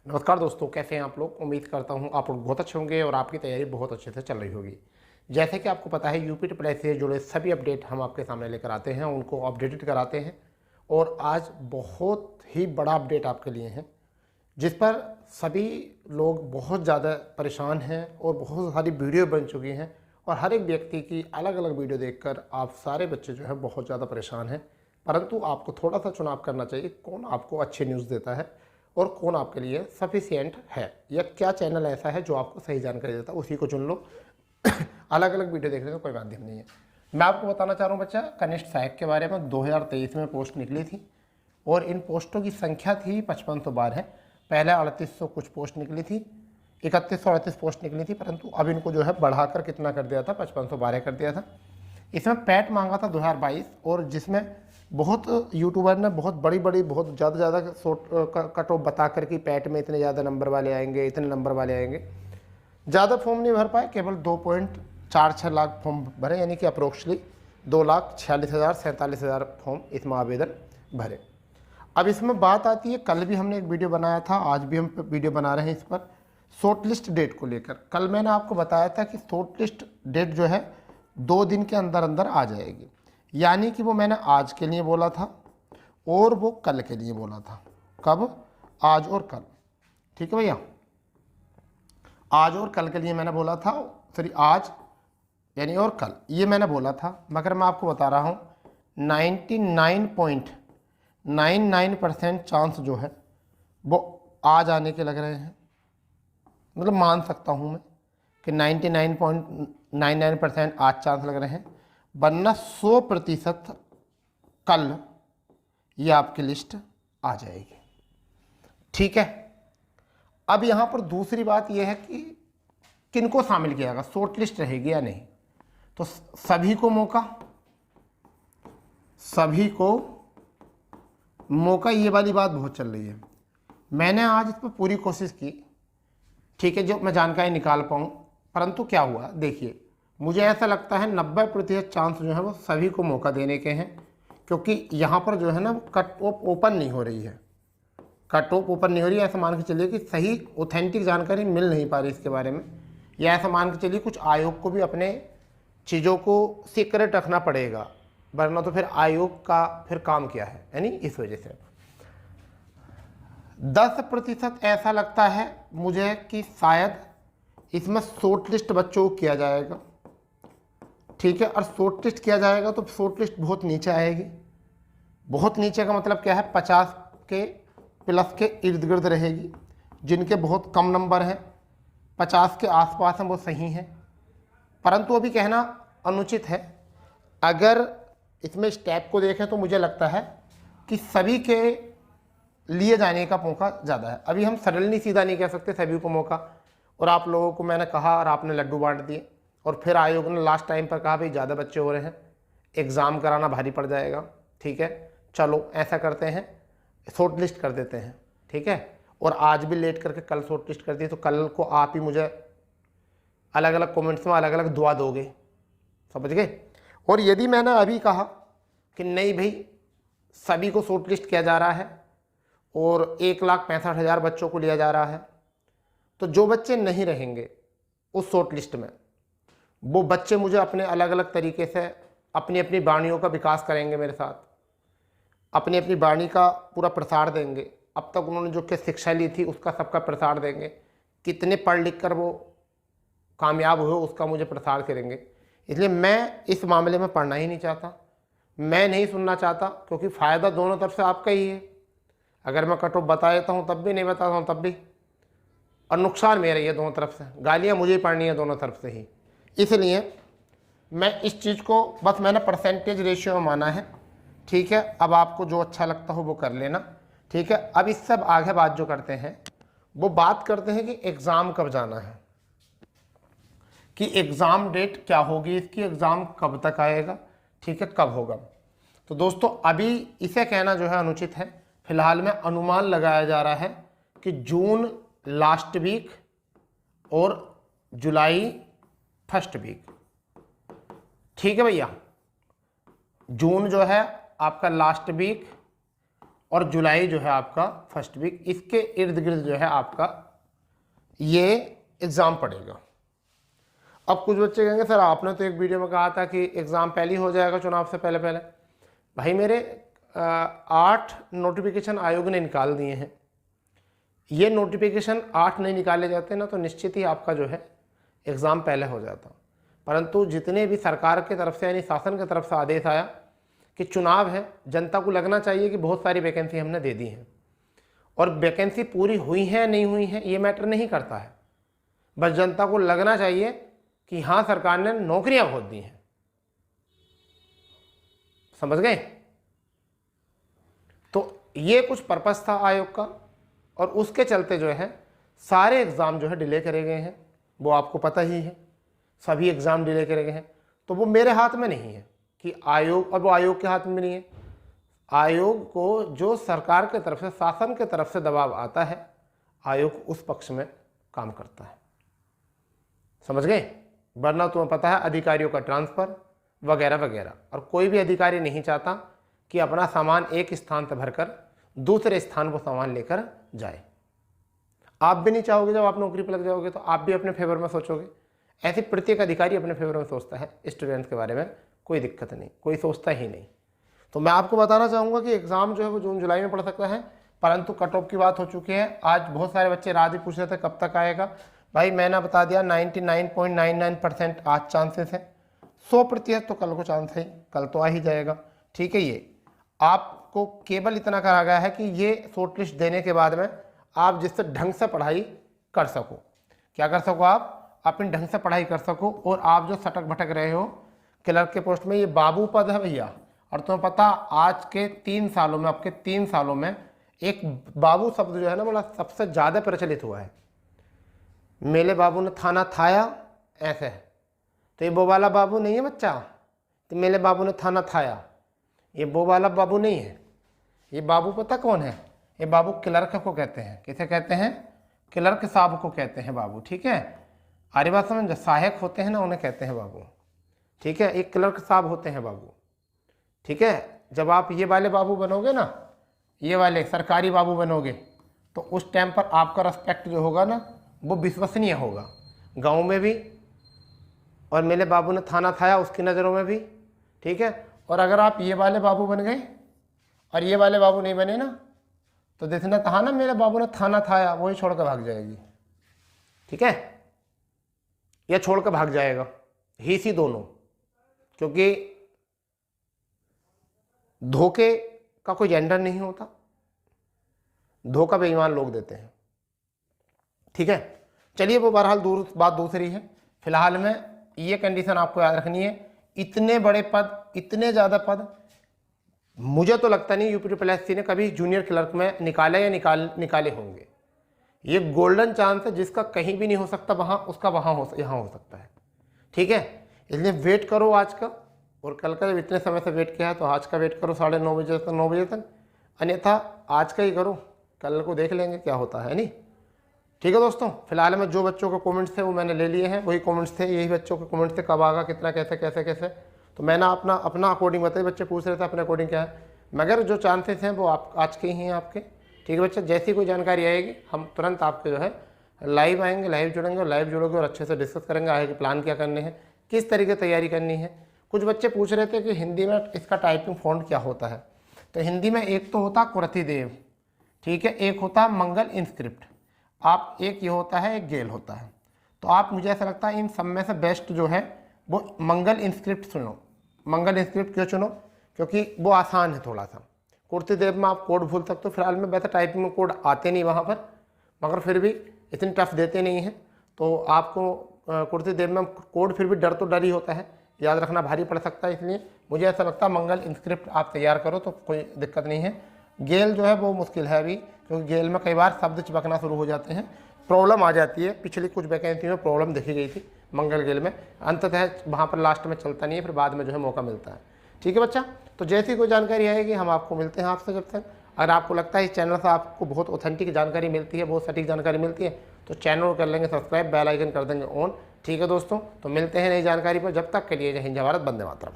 नमस्कार दोस्तों, कैसे हैं आप लोग। उम्मीद करता हूं आप लोग बहुत अच्छे होंगे और आपकी तैयारी बहुत अच्छे से चल रही होगी। जैसे कि आपको पता है, यूपी ट्रिपल एस से जुड़े सभी अपडेट हम आपके सामने लेकर आते हैं, उनको अपडेटेड कराते हैं। और आज बहुत ही बड़ा अपडेट आपके लिए है, जिस पर सभी लोग बहुत ज़्यादा परेशान हैं और बहुत सारी वीडियो बन चुकी हैं। और हर एक व्यक्ति की अलग अलग वीडियो देखकर आप सारे बच्चे जो है बहुत ज़्यादा परेशान हैं। परंतु आपको थोड़ा सा चुनाव करना चाहिए, कौन आपको अच्छी न्यूज़ देता है और कौन आपके लिए सफिशिएंट है, या क्या चैनल ऐसा है जो आपको सही जानकारी देता है, उसी को चुन लो। अलग अलग वीडियो देखने का कोई माध्यम नहीं है। मैं आपको बताना चाह रहा हूँ बच्चा, कनिष्ठ सहायक के बारे में 2023 में पोस्ट निकली थी और इन पोस्टों की संख्या थी 5512 है। पहले 3800 कुछ पोस्ट निकली थी, 3138 पोस्ट निकली थी, परंतु अब इनको जो है बढ़ाकर कितना कर दिया था, 5512 कर दिया था। इसमें पैट मांगा था 2022, और जिसमें बहुत यूट्यूबर ने बहुत बड़ी बहुत ज़्यादा कट ऑफ बता कर कि पैट में इतने ज़्यादा नंबर वाले आएंगे, इतने नंबर वाले आएंगे। ज़्यादा फॉर्म नहीं भर पाए, केवल 2.46 लाख फॉर्म भरे, यानी कि अप्रोक्सली 2,46,000 फॉर्म इसमें आवेदन भरे। अब इसमें बात आती है, कल भी हमने एक वीडियो बनाया था, आज भी हम वीडियो बना रहे हैं इस पर, शॉर्ट लिस्ट डेट को लेकर। कल मैंने आपको बताया था कि शॉर्ट लिस्ट डेट जो है 2 दिन के अंदर अंदर आ जाएगी, यानी कि वो मैंने आज के लिए बोला था और वो कल के लिए बोला था। कब? आज और कल। ठीक है भैया, आज और कल के लिए मैंने बोला था, सॉरी आज यानी और कल, ये मैंने बोला था। मगर मैं आपको बता रहा हूँ 99.99% चांस जो है वो आज आने के लग रहे हैं। मतलब मान सकता हूँ मैं कि 99.99% आज चांस लग रहे हैं, वरना 100% कल ये आपकी लिस्ट आ जाएगी। ठीक है। अब यहाँ पर दूसरी बात यह है कि किनको शामिल किया जाएगा, शॉर्ट लिस्ट रहेगी या नहीं। तो सभी को मौका, ये वाली बात बहुत चल रही है। मैंने आज इस पर पूरी कोशिश की, ठीक है, जो मैं जानकारी निकाल पाऊँ। परंतु क्या हुआ, देखिए, मुझे ऐसा लगता है 90% चांस जो है वो सभी को मौका देने के हैं, क्योंकि यहाँ पर जो है ना कट ऑफ ओपन नहीं हो रही है। कट ऑफ ओपन नहीं हो रही है, ऐसा मान के चलिए कि सही ऑथेंटिक जानकारी मिल नहीं पा रही इसके बारे में, या ऐसा मान के चलिए कुछ आयोग को भी अपने चीज़ों को सीक्रेट रखना पड़ेगा, वरना तो फिर आयोग का फिर काम क्या है, यानी इस वजह से 10% ऐसा लगता है मुझे कि शायद इसमें शॉर्ट लिस्ट बच्चों को किया जाएगा। ठीक है, और शॉर्ट लिस्ट किया जाएगा तो शॉर्ट लिस्ट बहुत नीचे आएगी। बहुत नीचे का मतलब क्या है, 50 के प्लस के इर्द गिर्द रहेगी। जिनके बहुत कम नंबर हैं, 50 के आसपास हैं, वो सही हैं। परंतु अभी कहना अनुचित है। अगर इसमें स्टेप को देखें तो मुझे लगता है कि सभी के लिए जाने का मौका ज़्यादा है। अभी हम सडनली सीधा नहीं कह सकते सभी को मौका, और आप लोगों को मैंने कहा और आपने लड्डू बांट दिए, और फिर आयोग ने लास्ट टाइम पर कहा भाई ज़्यादा बच्चे हो रहे हैं, एग्ज़ाम कराना भारी पड़ जाएगा। ठीक है, चलो ऐसा करते हैं, शॉर्ट लिस्ट कर देते हैं। ठीक है, और आज भी लेट करके कल शॉर्ट लिस्ट कर दी, तो कल को आप ही मुझे अलग अलग कमेंट्स में अलग अलग दुआ दोगे, समझ गए। और यदि मैंने अभी कहा कि नहीं भाई सभी को शॉर्ट लिस्ट किया जा रहा है और 1,65,000 बच्चों को लिया जा रहा है, तो जो बच्चे नहीं रहेंगे उस शॉर्ट लिस्ट में, वो बच्चे मुझे अपने अलग अलग तरीके से अपनी अपनी वाणियों का विकास करेंगे, मेरे साथ अपनी अपनी वाणी का पूरा प्रसार देंगे। अब तक उन्होंने जो कि शिक्षा ली थी उसका सबका प्रसार देंगे। कितने पढ़ लिख कर वो कामयाब हुए उसका मुझे प्रसार करेंगे। इसलिए मैं इस मामले में पढ़ना ही नहीं चाहता, मैं नहीं सुनना चाहता, क्योंकि फ़ायदा दोनों तरफ से आपका ही है। अगर मैं कट ऑफ बता देता हूँ तब भी, नहीं बताता हूँ तब भी, और नुकसान मेरा ही है दोनों तरफ से। गालियाँ मुझे ही पढ़नी है दोनों तरफ से ही। इसलिए मैं इस चीज़ को बस मैंने परसेंटेज रेशियो में माना है। ठीक है, अब आपको जो अच्छा लगता हो वो कर लेना। ठीक है, अब इस सब आगे बात जो करते हैं वो बात करते हैं कि एग्ज़ाम कब जाना है, कि एग्ज़ाम डेट क्या होगी इसकी, एग्ज़ाम कब तक आएगा। ठीक है, कब होगा। तो दोस्तों अभी इसे कहना जो है अनुचित है। फिलहाल में अनुमान लगाया जा रहा है कि जून लास्ट वीक और जुलाई फर्स्ट वीक। ठीक है भैया, जून जो है आपका लास्ट वीक और जुलाई जो है आपका फर्स्ट वीक, इसके इर्द गिर्द जो है आपका ये एग्ज़ाम पड़ेगा। अब कुछ बच्चे कहेंगे सर आपने तो एक वीडियो में कहा था कि एग्ज़ाम पहले ही हो जाएगा चुनाव से पहले पहले। भाई मेरे 8 नोटिफिकेशन आयोग ने निकाल दिए हैं। ये नोटिफिकेशन 8 नहीं निकाले जाते ना तो निश्चित ही आपका जो है एग्ज़ाम पहले हो जाता। परंतु जितने भी सरकार की तरफ से यानी शासन की तरफ से आदेश आया कि चुनाव है, जनता को लगना चाहिए कि बहुत सारी वैकेंसी हमने दे दी हैं, और वैकेंसी पूरी हुई है नहीं हुई है ये मैटर नहीं करता है, बस जनता को लगना चाहिए कि हाँ सरकार ने नौकरियां खोल दी हैं। समझ गए? तो ये कुछ पर्पस था आयोग का, और उसके चलते जो है सारे एग्ज़ाम जो है डिले करे गए हैं। वो आपको पता ही है, सभी एग्ज़ाम डिले करे गए हैं। तो वो मेरे हाथ में नहीं है कि आयोग, और वो आयोग के हाथ में नहीं है। आयोग को जो सरकार की तरफ से, शासन की तरफ से दबाव आता है, आयोग उस पक्ष में काम करता है। समझ गए? वरना तुम्हें पता है अधिकारियों का ट्रांसफ़र वगैरह वगैरह, और कोई भी अधिकारी नहीं चाहता कि अपना सामान एक स्थान से भरकर दूसरे स्थान पर सामान लेकर जाए। आप भी नहीं चाहोगे जब आप नौकरी पर लग जाओगे, तो आप भी अपने फेवर में सोचोगे। ऐसे प्रत्येक अधिकारी अपने फेवर में सोचता है। स्टूडेंट्स के बारे में कोई दिक्कत नहीं, कोई सोचता ही नहीं। तो मैं आपको बताना चाहूँगा कि एग्ज़ाम जो है वो जून जुलाई में पड़ सकता है, परंतु कट ऑफ की बात हो चुकी है। आज बहुत सारे बच्चे रात ही पूछ रहे थे कब तक आएगा। भाई मैंने बता दिया 99.99% आज चांसेस है, 100% तो कल को चांस है, कल तो आ ही जाएगा। ठीक है, ये आपको केवल इतना कहा गया है कि ये शॉर्ट लिस्ट देने के बाद में आप जिससे ढंग से पढ़ाई कर सको, क्या कर सको, आप अपनी ढंग से पढ़ाई कर सको। और आप जो सटक भटक रहे हो क्लर्क के पोस्ट में, ये बाबू पद है भैया। और तुम्हें पता आज के 3 सालों में, आपके 3 सालों में एक बाबू शब्द जो है ना बड़ा सबसे ज़्यादा प्रचलित हुआ है। मेरे बाबू ने थाना थाया, ऐसे है। तो ये वो वाला बाबू नहीं है बच्चा, तो मेरे बाबू ने थाना थाया, ये वो वाला बाबू नहीं है। ये बाबू पता कौन है? ये बाबू क्लर्क को कहते हैं। किसे कहते हैं? क्लर्क साहब को कहते हैं बाबू। ठीक है, आर्य बात समझ, जो सहायक होते हैं ना उन्हें कहते हैं बाबू। ठीक है, एक क्लर्क साहब होते हैं बाबू। ठीक है, जब आप ये वाले बाबू बनोगे ना, ये वाले सरकारी बाबू बनोगे, तो उस टाइम पर आपका रेस्पेक्ट जो होगा ना वो विश्वसनीय होगा, गांव में भी, और मेरे बाबू ने थाना थाया उसकी नज़रों में भी। ठीक है, और अगर आप ये वाले बाबू बन गए और ये वाले बाबू नहीं बने ना, तो देखना कहा ना मेरे बाबू ने थाना थाया, वही छोड़ कर भाग जाएगी। ठीक है, या छोड़ कर भाग जाएगा, ही सी दोनों। क्योंकि धोखे का कोई जेंडर नहीं होता, धोखा बेईमान लोग देते हैं। ठीक है, चलिए वो बहरहाल बात दूसरी है। फिलहाल में ये कंडीशन आपको याद रखनी है, इतने बड़े पद, इतने ज़्यादा पद, मुझे तो लगता नहीं यूपीपीएससी ने कभी जूनियर क्लर्क में निकाले या निकाले होंगे। ये गोल्डन चांस है, जिसका कहीं भी नहीं हो सकता वहाँ, उसका यहाँ हो सकता है। ठीक है, इसलिए वेट करो आज का, और कल का जब इतने समय से वेट किया है तो आज का वेट करो 9:30 बजे तक, 9 बजे तक, अन्यथा आज का ही करो, कल को देख लेंगे क्या होता है। नहीं, ठीक है दोस्तों। फिलहाल में जो बच्चों के कमेंट्स थे वो मैंने ले लिए हैं, वही कमेंट्स थे, यही बच्चों के कमेंट्स थे, कब आगा, कितना, कैसे कैसे कैसे, तो मैंने अपना अकॉर्डिंग बताया। बच्चे पूछ रहे थे अपने अकॉर्डिंग क्या है, मगर जो चांसेस हैं वो आप आज के ही हैं आपके। ठीक है बच्चे, जैसी कोई जानकारी आएगी हम तुरंत आपके जो है लाइव आएंगे, लाइव जुड़ेंगे, और लाइव जुड़ोगे और अच्छे से डिस्कस करेंगे आगे के प्लान क्या करने हैं, किस तरीके तैयारी करनी है। कुछ बच्चे पूछ रहे थे कि हिंदी में इसका टाइपिंग फ़ॉन्ट क्या होता है, तो हिंदी में एक तो होता कुरथिदेव, ठीक है, एक होता मंगल इंस्क्रिप्ट, आप एक ये होता है, एक गेल होता है। तो आप, मुझे ऐसा लगता है इन सब में से बेस्ट जो है वो मंगल इंस्क्रिप्ट चुनो। मंगल इंस्क्रिप्ट क्यों चुनो? क्योंकि वो आसान है थोड़ा सा। कुर्तीदेव में आप कोड भूल सकते हो, फिलहाल में वैसे टाइपिंग में कोड आते नहीं वहाँ पर, मगर फिर भी इतनी टफ देते नहीं हैं, तो आपको कुर्तीदेव में कोड फिर भी डर तो डर ही होता है, याद रखना भारी पड़ सकता है। इसलिए मुझे ऐसा लगता है मंगल इंस्क्रिप्ट आप तैयार करो तो कोई दिक्कत नहीं है। गेल जो है वो मुश्किल है अभी, क्योंकि गेल में कई बार शब्द चिपकना शुरू हो जाते हैं, प्रॉब्लम आ जाती है। पिछली कुछ वैकेंसी में प्रॉब्लम देखी गई थी मंगल गेल में, अंततः वहाँ पर लास्ट में चलता नहीं है, फिर बाद में जो है मौका मिलता है। ठीक है बच्चा, तो जैसी कोई जानकारी आएगी हम आपको मिलते हैं आपसे। जब तक अगर आपको लगता है इस चैनल से आपको बहुत ऑथेंटिक जानकारी मिलती है, बहुत सटीक जानकारी मिलती है, तो चैनल को कर लेंगे सब्सक्राइब, बेल आइकन कर देंगे ऑन। ठीक है दोस्तों, तो मिलते हैं नई जानकारी पर, जब तक के लिए जय हिंद, जय भारत, वंदे मातरम।